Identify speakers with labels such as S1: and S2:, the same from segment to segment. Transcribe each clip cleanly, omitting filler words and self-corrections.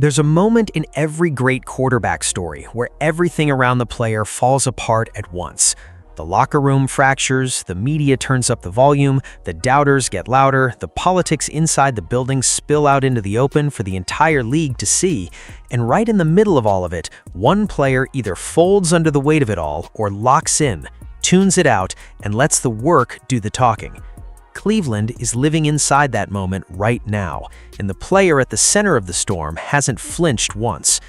S1: There's a moment in every great quarterback story where everything around the player falls apart at once. The locker room fractures, the media turns up the volume, the doubters get louder, the politics inside the building spill out into the open for the entire league to see, and right in the middle of all of it, one player either folds under the weight of it all or locks in, tunes it out, and lets the work do the talking. Cleveland is living inside that moment right now, and the player at the center of the storm hasn't flinched once.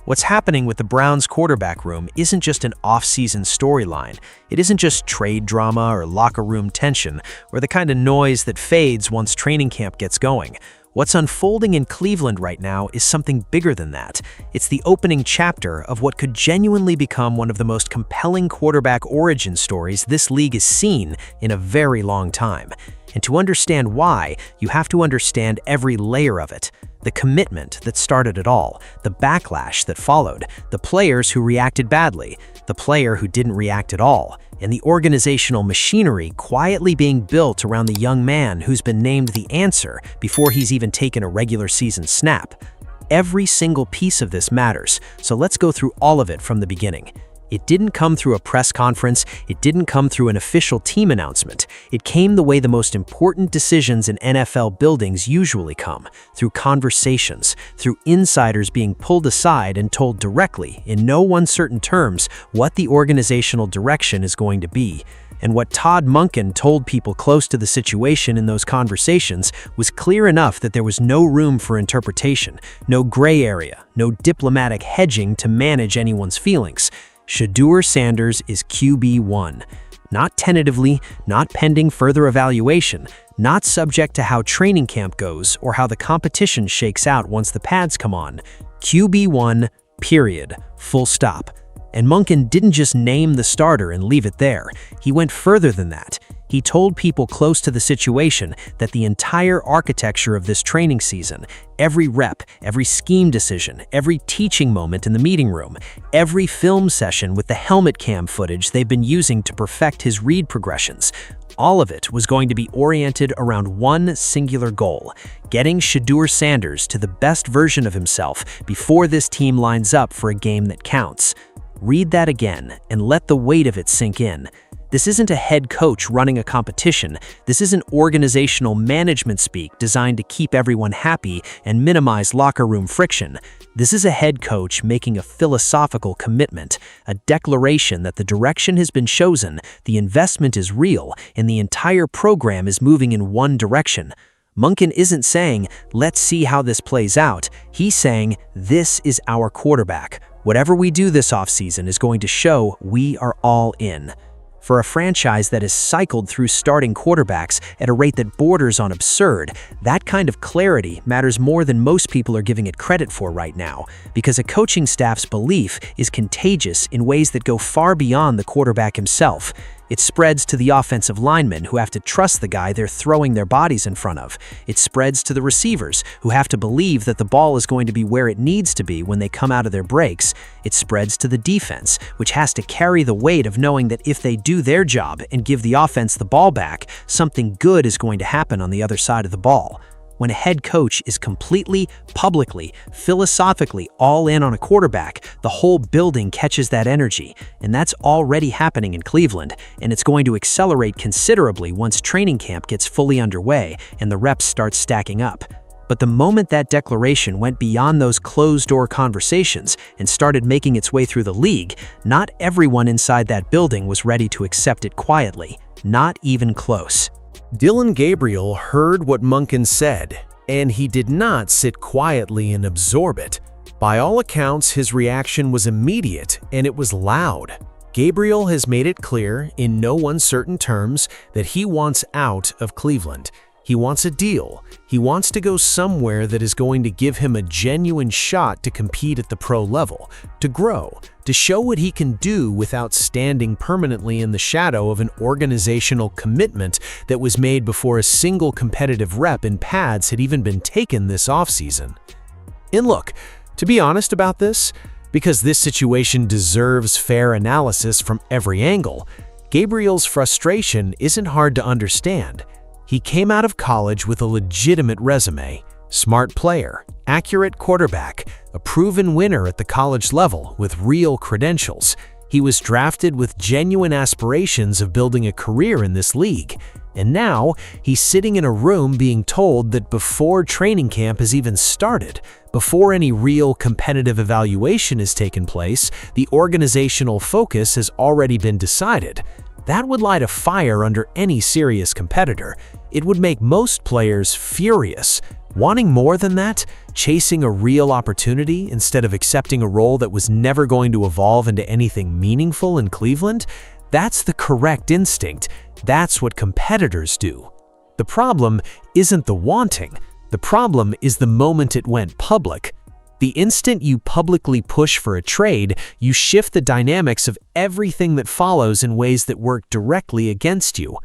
S1: What's happening with the Browns' quarterback room isn't just an off-season storyline. It isn't just trade drama or locker room tension, or the kind of noise that fades once training camp gets going. What's unfolding in Cleveland right now is something bigger than that. It's the opening chapter of what could genuinely become one of the most compelling quarterback origin stories this league has seen in a very long time. And to understand why, you have to understand every layer of it. The commitment that started it all, the backlash that followed, the players who reacted badly, the player who didn't react at all, and the organizational machinery quietly being built around the young man who's been named the answer before he's even taken a regular season snap. Every single piece of this matters, so let's go through all of it from the beginning. It didn't come through a press conference, it didn't come through an official team announcement. It came the way the most important decisions in NFL buildings usually come, through conversations, through insiders being pulled aside and told directly, in no uncertain terms, what the organizational direction is going to be. And what Todd Monken told people close to the situation in those conversations was clear enough that there was no room for interpretation, no gray area, no diplomatic hedging to manage anyone's feelings. Shedeur Sanders is QB1. Not tentatively, not pending further evaluation, not subject to how training camp goes or how the competition shakes out once the pads come on. QB1, period, full stop. And Monken didn't just name the starter and leave it there. He went further than that. He told people close to the situation that the entire architecture of this training season, every rep, every scheme decision, every teaching moment in the meeting room, every film session with the helmet cam footage they've been using to perfect his read progressions, all of it was going to be oriented around one singular goal: getting Shedeur Sanders to the best version of himself before this team lines up for a game that counts. Read that again and let the weight of it sink in. This isn't a head coach running a competition. This isn't organizational management speak designed to keep everyone happy and minimize locker room friction. This is a head coach making a philosophical commitment, a declaration that the direction has been chosen, the investment is real, and the entire program is moving in one direction. Monken isn't saying, let's see how this plays out. He's saying, this is our quarterback. Whatever we do this offseason is going to show we are all in. For a franchise that has cycled through starting quarterbacks at a rate that borders on absurd, that kind of clarity matters more than most people are giving it credit for right now, because a coaching staff's belief is contagious in ways that go far beyond the quarterback himself. It spreads to the offensive linemen who have to trust the guy they're throwing their bodies in front of. It spreads to the receivers who have to believe that the ball is going to be where it needs to be when they come out of their breaks. It spreads to the defense, which has to carry the weight of knowing that if they do their job and give the offense the ball back, something good is going to happen on the other side of the ball. When a head coach is completely, publicly, philosophically all in on a quarterback, the whole building catches that energy, and that's already happening in Cleveland, and it's going to accelerate considerably once training camp gets fully underway and the reps start stacking up. But the moment that declaration went beyond those closed-door conversations and started making its way through the league, not everyone inside that building was ready to accept it quietly, not even close.
S2: Dillon Gabriel heard what Monken said, and he did not sit quietly and absorb it. By all accounts, his reaction was immediate and it was loud. Gabriel has made it clear, in no uncertain terms, that he wants out of Cleveland. He wants a deal. He wants to go somewhere that is going to give him a genuine shot to compete at the pro level, to grow, to show what he can do without standing permanently in the shadow of an organizational commitment that was made before a single competitive rep in pads had even been taken this offseason. And look, to be honest about this, because this situation deserves fair analysis from every angle, Gabriel's frustration isn't hard to understand. He came out of college with a legitimate resume, Smart player, accurate quarterback, a proven winner at the college level with real credentials. He was drafted with genuine aspirations of building a career in this league. And now, he's sitting in a room being told that before training camp has even started, before any real competitive evaluation has taken place, the organizational focus has already been decided. That would light a fire under any serious competitor. It would make most players furious. Wanting more than that, chasing a real opportunity instead of accepting a role that was never going to evolve into anything meaningful in Cleveland, that's the correct instinct. That's what competitors do. The problem isn't the wanting. The problem is the moment it went public. The instant you publicly push for a trade, you shift the dynamics of everything that follows in ways that work directly against you.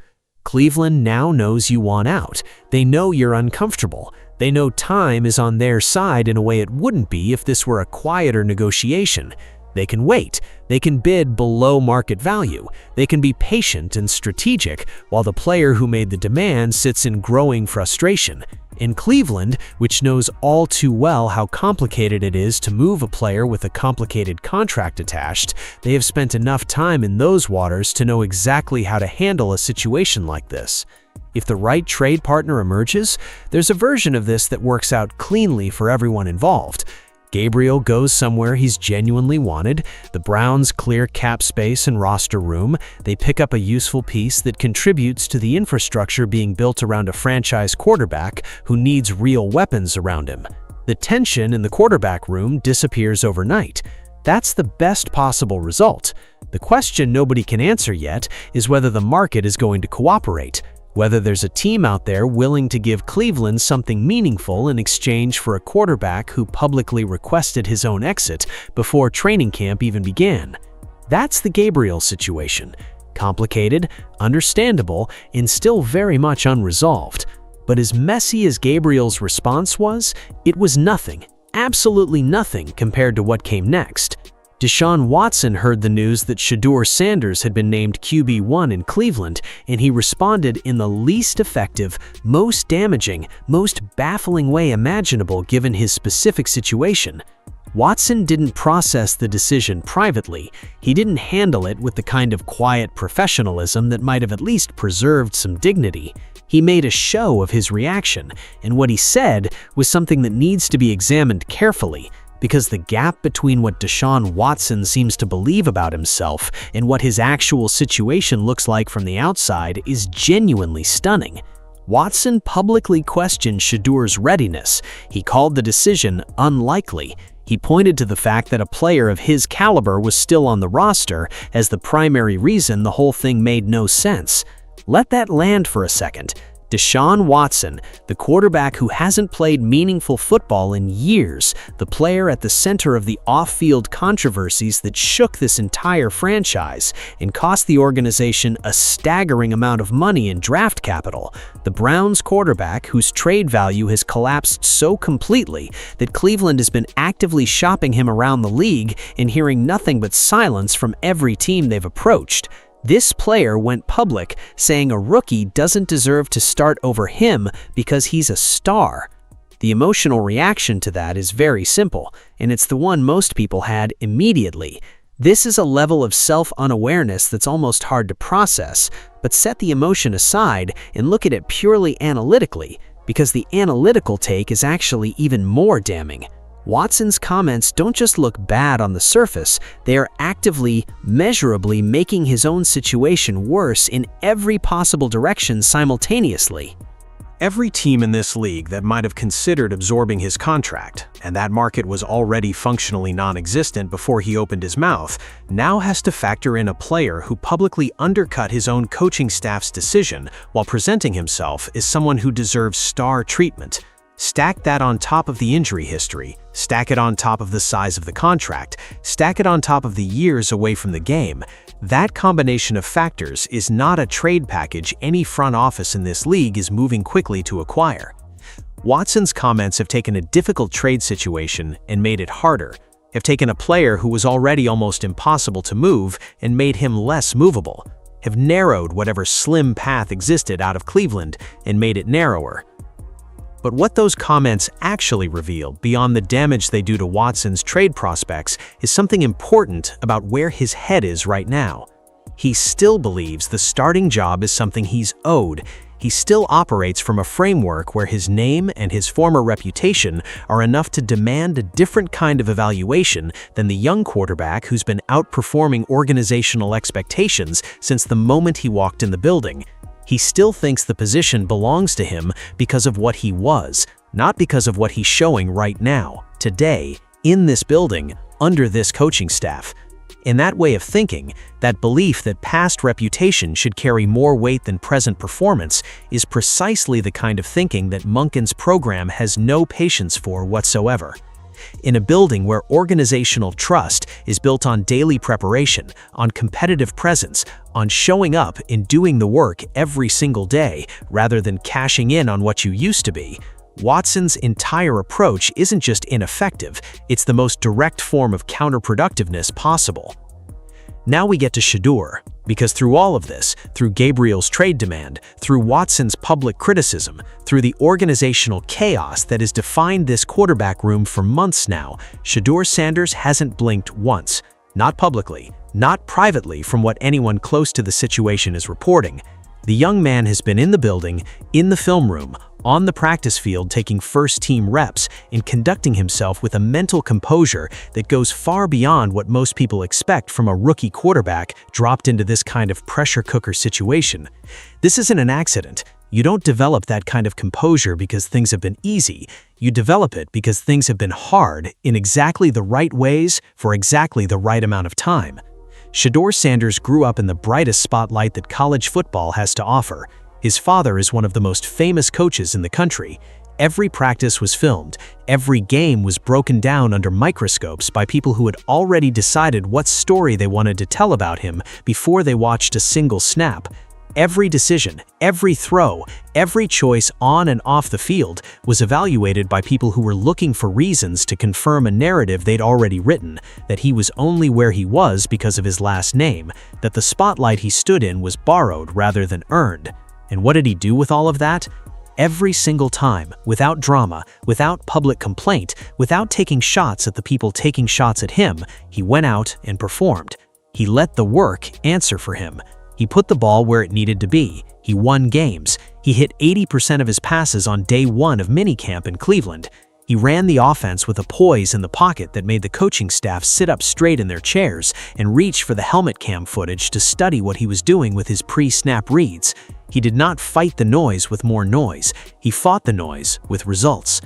S2: Cleveland now knows you want out. They know you're uncomfortable. They know time is on their side in a way it wouldn't be if this were a quieter negotiation. They can wait. They can bid below market value. They can be patient and strategic, while the player who made the demand sits in growing frustration. In Cleveland, which knows all too well how complicated it is to move a player with a complicated contract attached, they have spent enough time in those waters to know exactly how to handle a situation like this. If the right trade partner emerges, there's a version of this that works out cleanly for everyone involved. Gabriel goes somewhere he's genuinely wanted, the Browns clear cap space and roster room, they pick up a useful piece that contributes to the infrastructure being built around a franchise quarterback who needs real weapons around him. The tension in the quarterback room disappears overnight. That's the best possible result. The question nobody can answer yet is whether the market is going to cooperate. Whether there's a team out there willing to give Cleveland something meaningful in exchange for a quarterback who publicly requested his own exit before training camp even began. That's the Gabriel situation. Complicated, understandable, and still very much unresolved. But as messy as Gabriel's response was, it was nothing, absolutely nothing compared to what came next. Deshaun Watson heard the news that Shedeur Sanders had been named QB1 in Cleveland, and he responded in the least effective, most damaging, most baffling way imaginable given his specific situation. Watson didn't process the decision privately. He didn't handle it with the kind of quiet professionalism that might have at least preserved some dignity. He made a show of his reaction, and what he said was something that needs to be examined carefully. Because the gap between what Deshaun Watson seems to believe about himself and what his actual situation looks like from the outside is genuinely stunning. Watson publicly questioned Shedeur's readiness. He called the decision unlikely. He pointed to the fact that a player of his caliber was still on the roster as the primary reason the whole thing made no sense. Let that land for a second. Deshaun Watson, the quarterback who hasn't played meaningful football in years, the player at the center of the off-field controversies that shook this entire franchise and cost the organization a staggering amount of money in draft capital, the Browns quarterback whose trade value has collapsed so completely that Cleveland has been actively shopping him around the league and hearing nothing but silence from every team they've approached. This player went public saying a rookie doesn't deserve to start over him because he's a star. The emotional reaction to that is very simple, and it's the one most people had immediately. This is a level of self-unawareness that's almost hard to process, but set the emotion aside and look at it purely analytically, because the analytical take is actually even more damning. Watson's comments don't just look bad on the surface, they are actively, measurably making his own situation worse in every possible direction simultaneously.
S1: Every team in this league that might have considered absorbing his contract, and that market was already functionally non-existent before he opened his mouth, now has to factor in a player who publicly undercut his own coaching staff's decision while presenting himself as someone who deserves star treatment. Stack that on top of the injury history, stack it on top of the size of the contract, stack it on top of the years away from the game. That combination of factors is not a trade package any front office in this league is moving quickly to acquire. Watson's comments have taken a difficult trade situation and made it harder, have taken a player who was already almost impossible to move and made him less movable, have narrowed whatever slim path existed out of Cleveland and made it narrower. But what those comments actually reveal, beyond the damage they do to Watson's trade prospects, is something important about where his head is right now. He still believes the starting job is something he's owed. He still operates from a framework where his name and his former reputation are enough to demand a different kind of evaluation than the young quarterback who's been outperforming organizational expectations since the moment he walked in the building. He still thinks the position belongs to him because of what he was, not because of what he's showing right now, today, in this building, under this coaching staff. In that way of thinking, that belief that past reputation should carry more weight than present performance is precisely the kind of thinking that Monken's program has no patience for whatsoever. In a building where organizational trust is built on daily preparation, on competitive presence, on showing up and doing the work every single day rather than cashing in on what you used to be, Watson's entire approach isn't just ineffective, it's the most direct form of counterproductiveness possible. Now we get to Shedeur, because through all of this, through Gabriel's trade demand, through Watson's public criticism, through the organizational chaos that has defined this quarterback room for months now, Shedeur Sanders hasn't blinked once. Not publicly, not privately from what anyone close to the situation is reporting. The young man has been in the building, in the film room, on the practice field taking first-team reps and conducting himself with a mental composure that goes far beyond what most people expect from a rookie quarterback dropped into this kind of pressure cooker situation. This isn't an accident. You don't develop that kind of composure because things have been easy. You develop it because things have been hard in exactly the right ways for exactly the right amount of time. Shedeur Sanders grew up in the brightest spotlight that college football has to offer. His father is one of the most famous coaches in the country. Every practice was filmed. Every game was broken down under microscopes by people who had already decided what story they wanted to tell about him before they watched a single snap. Every decision, every throw, every choice on and off the field was evaluated by people who were looking for reasons to confirm a narrative they'd already written, that he was only where he was because of his last name, that the spotlight he stood in was borrowed rather than earned. And what did he do with all of that? Every single time, without drama, without public complaint, without taking shots at the people taking shots at him, he went out and performed. He let the work answer for him. He put the ball where it needed to be. He won games. He hit 80% of his passes on day one of minicamp in Cleveland. He ran the offense with a poise in the pocket that made the coaching staff sit up straight in their chairs and reach for the helmet cam footage to study what he was doing with his pre-snap reads. He did not fight the noise with more noise. He fought the noise with results.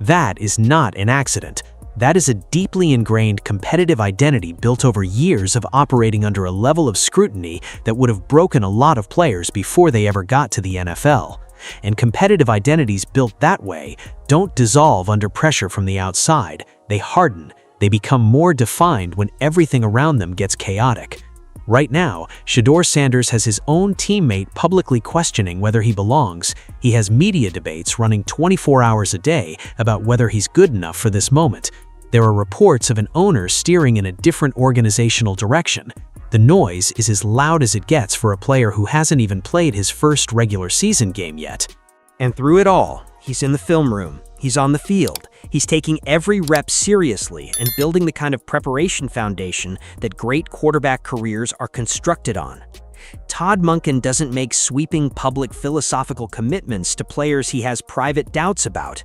S1: That is not an accident. That is a deeply ingrained competitive identity built over years of operating under a level of scrutiny that would have broken a lot of players before they ever got to the NFL. And competitive identities built that way don't dissolve under pressure from the outside. They harden. They become more defined when everything around them gets chaotic. Right now, Shedeur Sanders has his own teammate publicly questioning whether he belongs. He has media debates running 24 hours a day about whether he's good enough for this moment. There are reports of an owner steering in a different organizational direction. The noise is as loud as it gets for a player who hasn't even played his first regular season game yet.
S3: And through it all, he's in the film room, he's on the field, he's taking every rep seriously and building the kind of preparation foundation that great quarterback careers are constructed on. Todd Monken doesn't make sweeping public philosophical commitments to players he has private doubts about.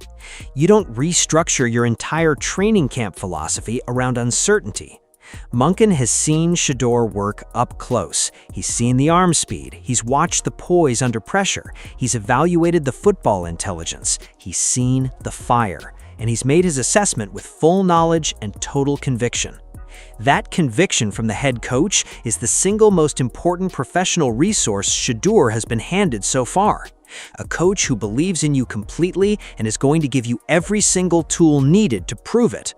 S3: You don't restructure your entire training camp philosophy around uncertainty. Monken has seen Shedeur work up close. He's seen the arm speed. He's watched the poise under pressure. He's evaluated the football intelligence. He's seen the fire. And he's made his assessment with full knowledge and total conviction. That conviction from the head coach is the single most important professional resource Shedeur has been handed so far. A coach who believes in you completely and is going to give you every single tool needed to prove it.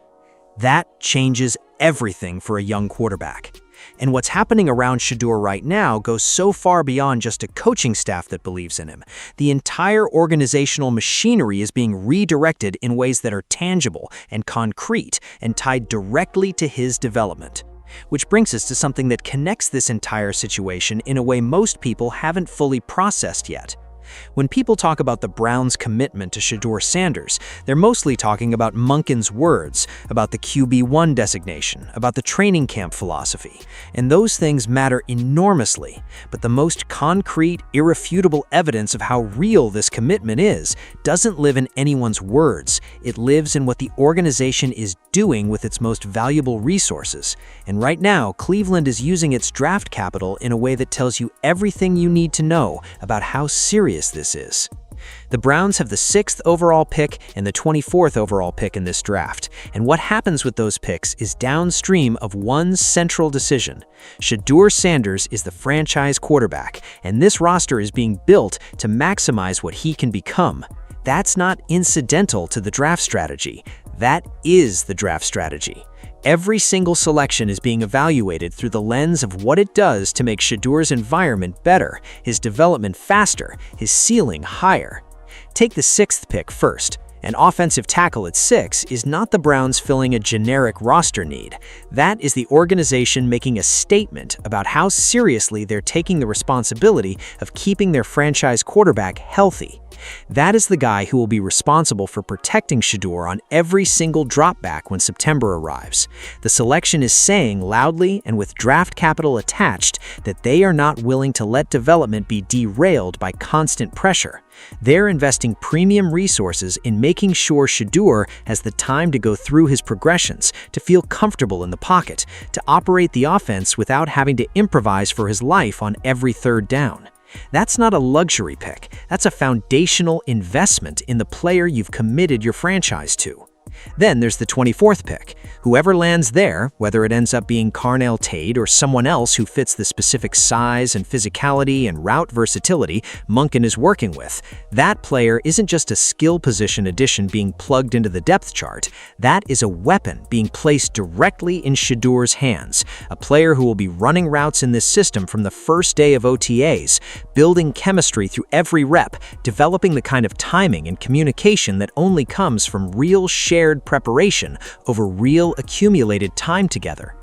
S3: That changes everything for a young quarterback. And what's happening around Shedeur right now goes so far beyond just a coaching staff that believes in him. The entire organizational machinery is being redirected in ways that are tangible and concrete and tied directly to his development. Which brings us to something that connects this entire situation in a way most people haven't fully processed yet. When people talk about the Browns' commitment to Shedeur Sanders, they're mostly talking about Monken's words, about the QB1 designation, about the training camp philosophy. And those things matter enormously. But the most concrete, irrefutable evidence of how real this commitment is doesn't live in anyone's words. It lives in what the organization is doing with its most valuable resources. And right now, Cleveland is using its draft capital in a way that tells you everything you need to know about how serious this is. The Browns have the 6th overall pick and the 24th overall pick in this draft, and what happens with those picks is downstream of one central decision. Shedeur Sanders is the franchise quarterback, and this roster is being built to maximize what he can become. That's not incidental to the draft strategy. That is the draft strategy. Every single selection is being evaluated through the lens of what it does to make Shedeur's environment better, his development faster, his ceiling higher. Take the 6th pick first. An offensive tackle at 6 is not the Browns filling a generic roster need. That is the organization making a statement about how seriously they're taking the responsibility of keeping their franchise quarterback healthy. That is the guy who will be responsible for protecting Shedeur on every single dropback when September arrives. The selection is saying loudly and with draft capital attached that they are not willing to let development be derailed by constant pressure. They're investing premium resources in making sure Shedeur has the time to go through his progressions, to feel comfortable in the pocket, to operate the offense without having to improvise for his life on every third down. That's not a luxury pick. That's a foundational investment in the player you've committed your franchise to. Then there's the 24th pick. Whoever lands there, whether it ends up being Carnell Tate or someone else who fits the specific size and physicality and route versatility Monken is working with, that player isn't just a skill position addition being plugged into the depth chart. That is a weapon being placed directly in Shedeur's hands, a player who will be running routes in this system from the first day of OTAs, building chemistry through every rep, developing the kind of timing and communication that only comes from real shared preparation over real accumulated time together.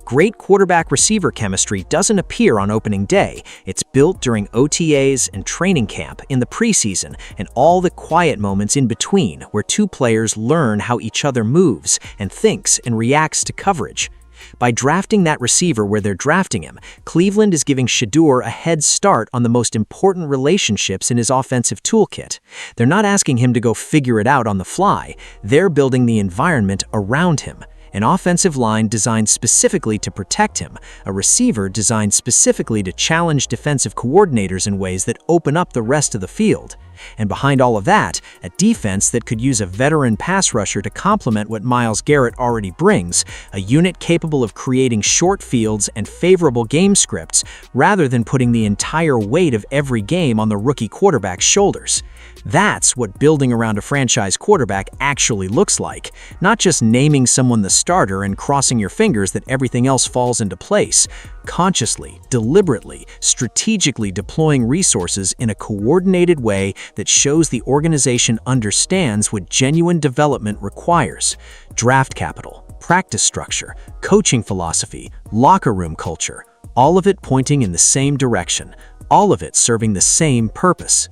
S3: Great quarterback-receiver chemistry doesn't appear on opening day. It's built during OTAs and training camp, in the preseason, and all the quiet moments in between where two players learn how each other moves and thinks and reacts to coverage. By drafting that receiver where they're drafting him, Cleveland is giving Shedeur a head start on the most important relationships in his offensive toolkit. They're not asking him to go figure it out on the fly. They're building the environment around him. An offensive line designed specifically to protect him, a receiver designed specifically to challenge defensive coordinators in ways that open up the rest of the field. And behind all of that, a defense that could use a veteran pass rusher to complement what Myles Garrett already brings, a unit capable of creating short fields and favorable game scripts rather than putting the entire weight of every game on the rookie quarterback's shoulders. That's what building around a franchise quarterback actually looks like, not just naming someone the starter and crossing your fingers that everything else falls into place. Consciously, deliberately, strategically deploying resources in a coordinated way that shows the organization understands what genuine development requires. Draft capital, practice structure, coaching philosophy, locker room culture, all of it pointing in the same direction, all of it serving the same purpose.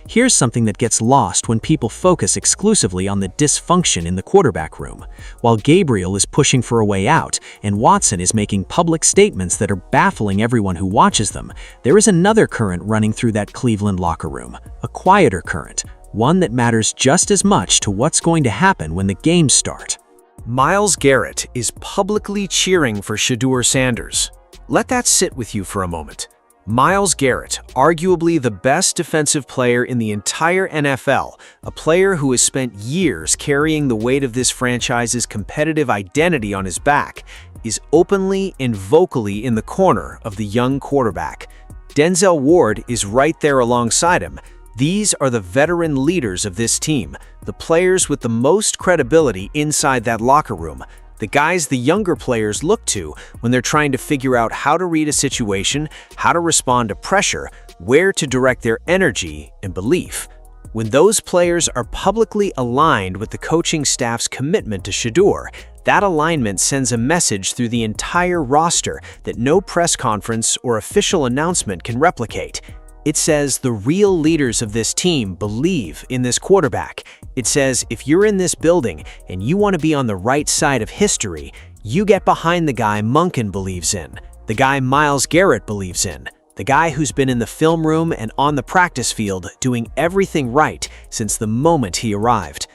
S3: Here's something that gets lost when people focus exclusively on the dysfunction in the quarterback room. While Gabriel is pushing for a way out and Watson is making public statements that are baffling everyone who watches them, there is another current running through that Cleveland locker room, a quieter current, one that matters just as much to what's going to happen when the games start.
S2: Myles Garrett is publicly cheering for Shedeur Sanders. Let that sit with you for a moment. Myles Garrett, arguably the best defensive player in the entire NFL, a player who has spent years carrying the weight of this franchise's competitive identity on his back, is openly and vocally in the corner of the young quarterback. Denzel Ward is right there alongside him. These are the veteran leaders of this team, the players with the most credibility inside that locker room, the guys the younger players look to when they're trying to figure out how to read a situation, how to respond to pressure, where to direct their energy and belief. When those players are publicly aligned with the coaching staff's commitment to Shedeur, that alignment sends a message through the entire roster that no press conference or official announcement can replicate.
S3: It says the real leaders of this team believe in this quarterback. It says if you're in this building and you want to be on the right side of history, you get behind the guy Monken believes in, the guy Myles Garrett believes in, the guy who's been in the film room and on the practice field doing everything right since the moment he arrived.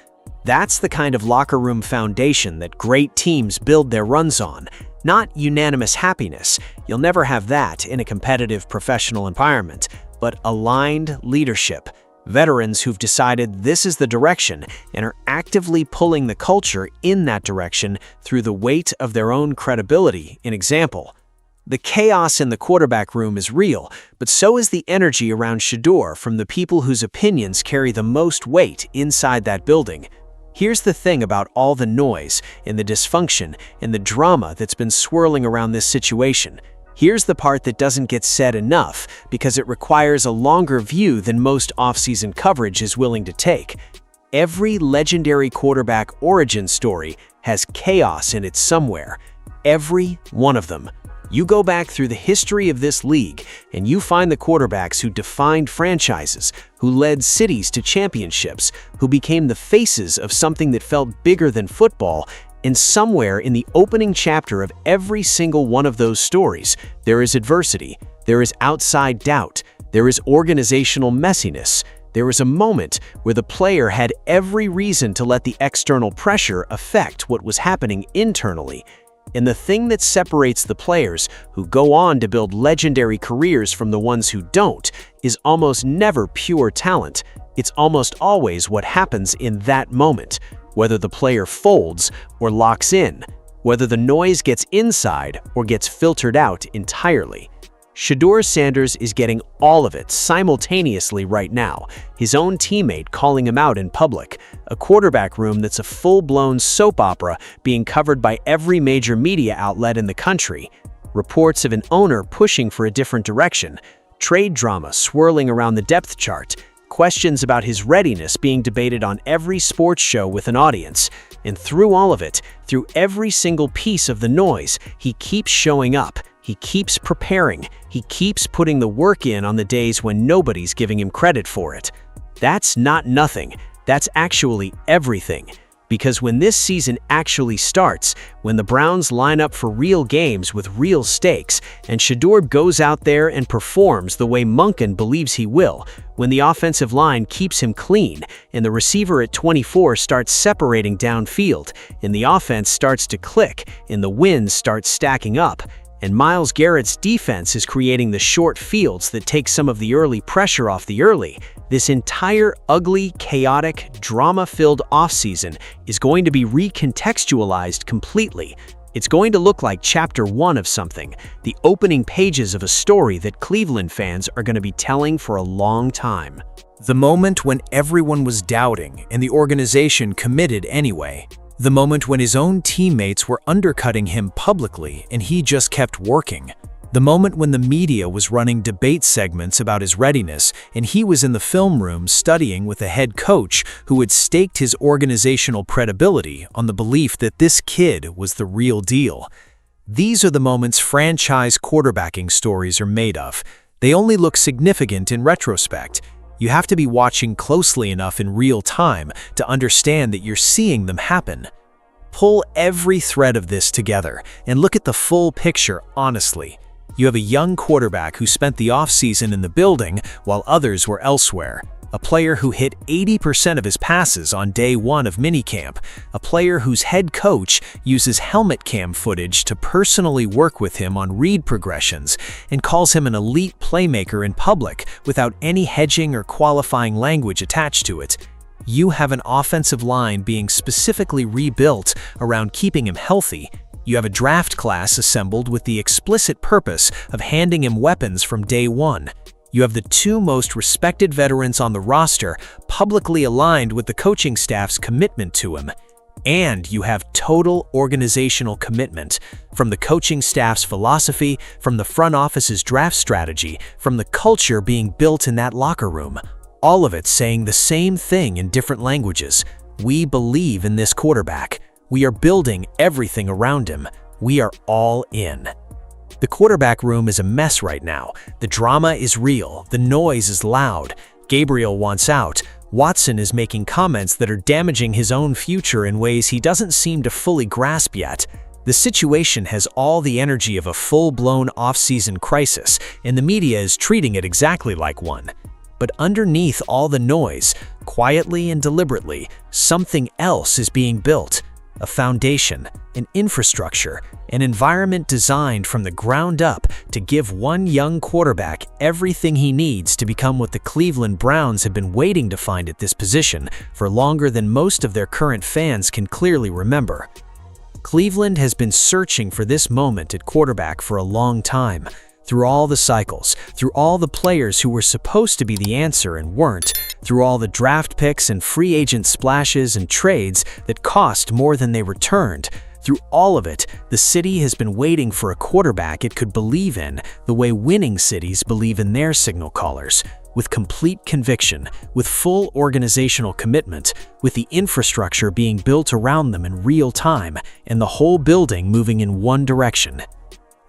S3: That's the kind of locker room foundation that great teams build their runs on, not unanimous happiness. You'll never have that in a competitive professional environment, but aligned leadership. Veterans who've decided this is the direction and are actively pulling the culture in that direction through the weight of their own credibility and example. The chaos in the quarterback room is real, but so is the energy around Shedeur from the people whose opinions carry the most weight inside that building. Here's the thing about all the noise and the dysfunction and the drama that's been swirling around this situation. Here's the part that doesn't get said enough because it requires a longer view than most off-season coverage is willing to take. Every legendary quarterback origin story has chaos in it somewhere. Every one of them. You go back through the history of this league and you find the quarterbacks who defined franchises, who led cities to championships, who became the faces of something that felt bigger than football. And somewhere in the opening chapter of every single one of those stories, there is adversity, there is outside doubt, there is organizational messiness. There was a moment where the player had every reason to let the external pressure affect what was happening internally. And the thing that separates the players who go on to build legendary careers from the ones who don't is almost never pure talent. It's almost always what happens in that moment, whether the player folds or locks in, whether the noise gets inside or gets filtered out entirely. Shedeur Sanders is getting all of it simultaneously right now, his own teammate calling him out in public, a quarterback room that's a full-blown soap opera being covered by every major media outlet in the country, reports of an owner pushing for a different direction, trade drama swirling around the depth chart, questions about his readiness being debated on every sports show with an audience. And through all of it, through every single piece of the noise, he keeps showing up. He keeps preparing. He keeps putting the work in on the days when nobody's giving him credit for it. That's not nothing. That's actually everything. Because when this season actually starts, when the Browns line up for real games with real stakes, and Shedeur goes out there and performs the way Monken believes he will, when the offensive line keeps him clean, and the receiver at 24 starts separating downfield, and the offense starts to click, and the wins start stacking up, and Myles Garrett's defense is creating the short fields that take some of the early pressure off the early, this entire ugly, chaotic, drama-filled offseason is going to be recontextualized completely. It's going to look like chapter 1 of something, the opening pages of a story that Cleveland fans are going to be telling for a long time.
S2: The moment when everyone was doubting and the organization committed anyway. The moment when his own teammates were undercutting him publicly and he just kept working. The moment when the media was running debate segments about his readiness and he was in the film room studying with a head coach who had staked his organizational credibility on the belief that this kid was the real deal. These are the moments franchise quarterbacking stories are made of. They only look significant in retrospect. You have to be watching closely enough in real time to understand that you're seeing them happen. Pull every thread of this together and look at the full picture honestly. You have a young quarterback who spent the offseason in the building while others were elsewhere. A player who hit 80% of his passes on day 1 of minicamp. A player whose head coach uses helmet cam footage to personally work with him on read progressions and calls him an elite playmaker in public without any hedging or qualifying language attached to it. You have an offensive line being specifically rebuilt around keeping him healthy. You have a draft class assembled with the explicit purpose of handing him weapons from day 1. You have the 2 most respected veterans on the roster publicly aligned with the coaching staff's commitment to him. And you have total organizational commitment from the coaching staff's philosophy, from the front office's draft strategy, from the culture being built in that locker room. All of it saying the same thing in different languages. We believe in this quarterback. We are building everything around him. We are all in. The quarterback room is a mess right now. The drama is real. The noise is loud. Gabriel wants out. Watson is making comments that are damaging his own future in ways he doesn't seem to fully grasp yet. The situation has all the energy of a full-blown off-season crisis, and the media is treating it exactly like one. But underneath all the noise, quietly and deliberately, something else is being built. A foundation, an infrastructure, an environment designed from the ground up to give one young quarterback everything he needs to become what the Cleveland Browns have been waiting to find at this position for longer than most of their current fans can clearly remember. Cleveland has been searching for this moment at quarterback for a long time. Through all the cycles, through all the players who were supposed to be the answer and weren't, through all the draft picks and free agent splashes and trades that cost more than they returned, through all of it, the city has been waiting for a quarterback it could believe in the way winning cities believe in their signal callers, with complete conviction, with full organizational commitment, with the infrastructure being built around them in real time, and the whole building moving in one direction.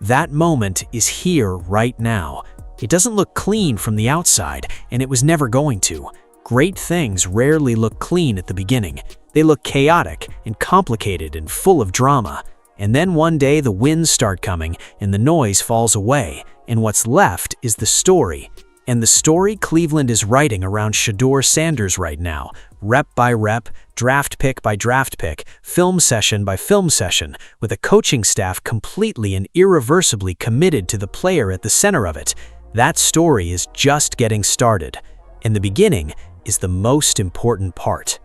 S2: That moment is here right now. It doesn't look clean from the outside, and it was never going to. Great things rarely look clean at the beginning. They look chaotic and complicated and full of drama. And then one day the wins start coming and the noise falls away, and what's left is the story. And the story Cleveland is writing around Shedeur Sanders right now, rep by rep, draft pick by draft pick, film session by film session, with a coaching staff completely and irreversibly committed to the player at the center of it. That story is just getting started, and the beginning is the most important part.